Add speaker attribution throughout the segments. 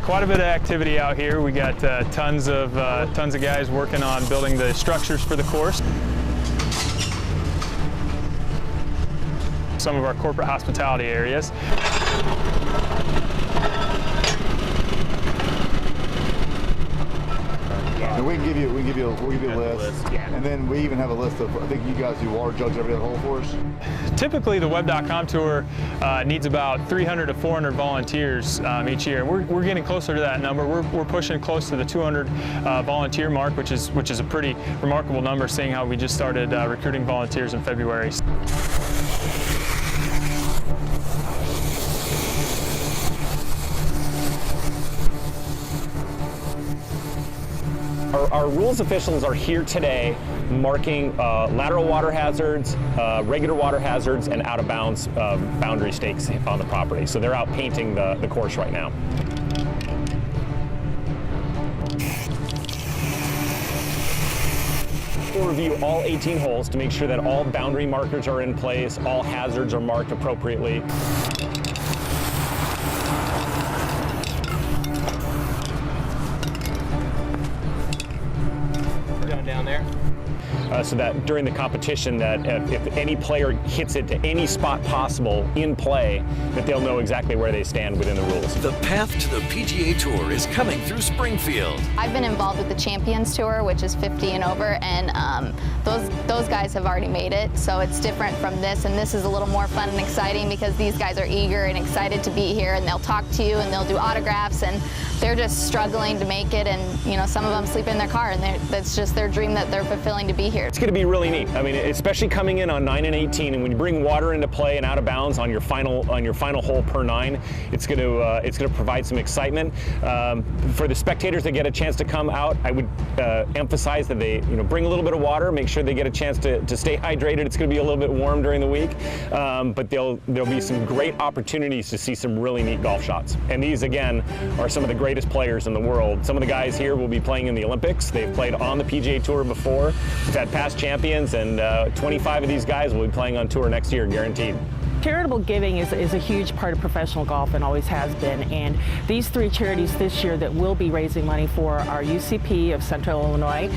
Speaker 1: Quite a bit of activity out here. We got tons of guys working on building the structures for the course. Some of our corporate hospitality areas.
Speaker 2: And we'll give you a list. Yeah. And then we even have a list of, I think you guys do water jugs every other hole for us.
Speaker 1: Typically, the Web.com tour needs about 300 to 400 volunteers each year. We're getting closer to that number. We're pushing close to the 200 volunteer mark, which is a pretty remarkable number, seeing how we just started recruiting volunteers in February.
Speaker 3: Our rules officials are here today marking lateral water hazards, regular water hazards, and out-of-bounds boundary stakes on the property. So they're out painting the course right now. We'll review all 18 holes to make sure that all boundary markers are in place, all hazards are marked appropriately.
Speaker 4: Down there.
Speaker 3: So that during the competition, that if any player hits it to any spot possible in play, that they'll know exactly where they stand within the rules.
Speaker 5: The path to the PGA Tour is coming through Springfield.
Speaker 6: I've been involved with the Champions Tour, which is 50 and over, and those guys have already made it, so it's different from this, and this is a little more fun and exciting because these guys are eager and excited to be here, and they'll talk to you and they'll do autographs, and they're just struggling to make it, and you know, some of them sleep in their car, and that's just their dream that they're fulfilling to be here.
Speaker 3: It's going to be really neat. I mean, especially coming in on 9 and 18, and when you bring water into play and out of bounds on your final hole per 9, it's going to provide some excitement for the spectators that get a chance to come out. I would emphasize that they bring a little bit of water, make sure they get a chance to stay hydrated. It's going to be a little bit warm during the week, but there'll be some great opportunities to see some really neat golf shots. And these again are some of the greatest players in the world. Some of the guys here will be playing in the Olympics. They've played on the PGA Tour before. We've had past champions, and 25 of these guys will be playing on tour next year, guaranteed.
Speaker 7: Charitable giving is a huge part of professional golf and always has been, and these 3 charities this year that we'll be raising money for are UCP of Central Illinois,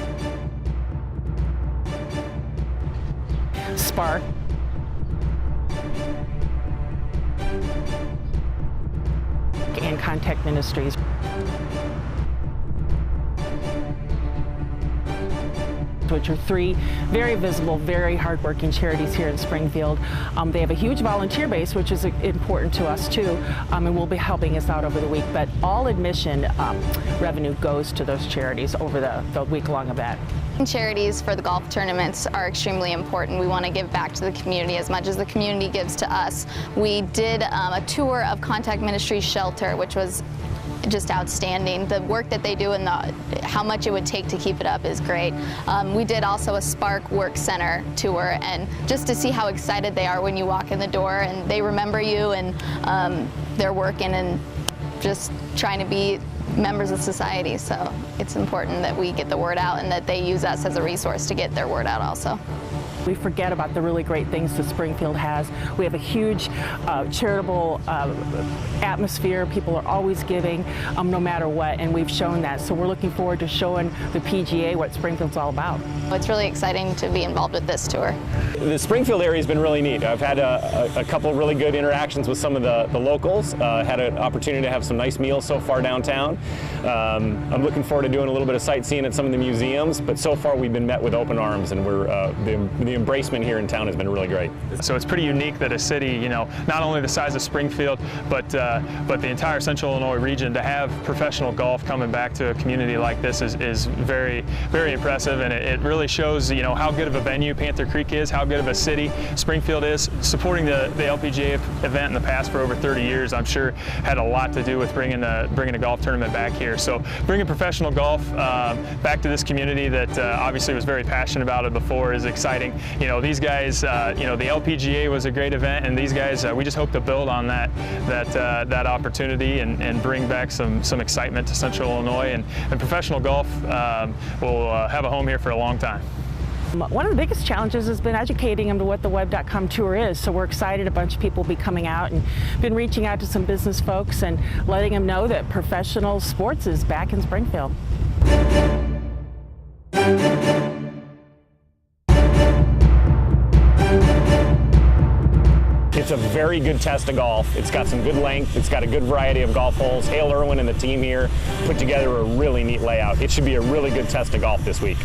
Speaker 7: Spark, and Contact Ministries. Which are 3 very visible, very hardworking charities here in Springfield. They have a huge volunteer base, which is important to us too, and will be helping us out over the week. But all admission revenue goes to those charities over the week-long event.
Speaker 6: Charities for the golf tournaments are extremely important. We want to give back to the community as much as the community gives to us. We did a tour of Contact Ministries Shelter, which was just outstanding. The work that they do and how much it would take to keep it up is great. We did also a Spark Work Center tour, and just to see how excited they are when you walk in the door and they remember you, and they're working and just trying to be members of society. So it's important that we get the word out and that they use us as a resource to get their word out also.
Speaker 7: We forget about the really great things that Springfield has. We have a huge charitable atmosphere. People are always giving, no matter what, and we've shown that. So we're looking forward to showing the PGA what Springfield's all about.
Speaker 6: It's really exciting to be involved with this tour.
Speaker 3: The Springfield area has been really neat. I've had a couple really good interactions with some of the locals. Had an opportunity to have some nice meals so far downtown. I'm looking forward to doing a little bit of sightseeing at some of the museums, but so far we've been met with open arms, and we're the embracement here in town has been really great.
Speaker 1: So it's pretty unique that a city, not only the size of Springfield, but the entire Central Illinois region, to have professional golf coming back to a community like this is very, very impressive, and it really shows, how good of a venue Panther Creek is, how good of a city Springfield is. Supporting the LPGA event in the past for over 30 years, I'm sure had a lot to do with bringing a golf tournament back here. So bringing professional golf back to this community that obviously was very passionate about it before is exciting. These guys, the LPGA was a great event, and these guys, we just hope to build on that opportunity and bring back some excitement to Central Illinois, and professional golf will have a home here for a long time.
Speaker 7: One of the biggest challenges has been educating them to what the Web.com tour is. So we're excited a bunch of people will be coming out, and been reaching out to some business folks and letting them know that professional sports is back in Springfield.
Speaker 3: It's a very good test of golf. It's got some good length. It's got a good variety of golf holes. Hale Irwin and the team here put together a really neat layout. It should be a really good test of golf this week.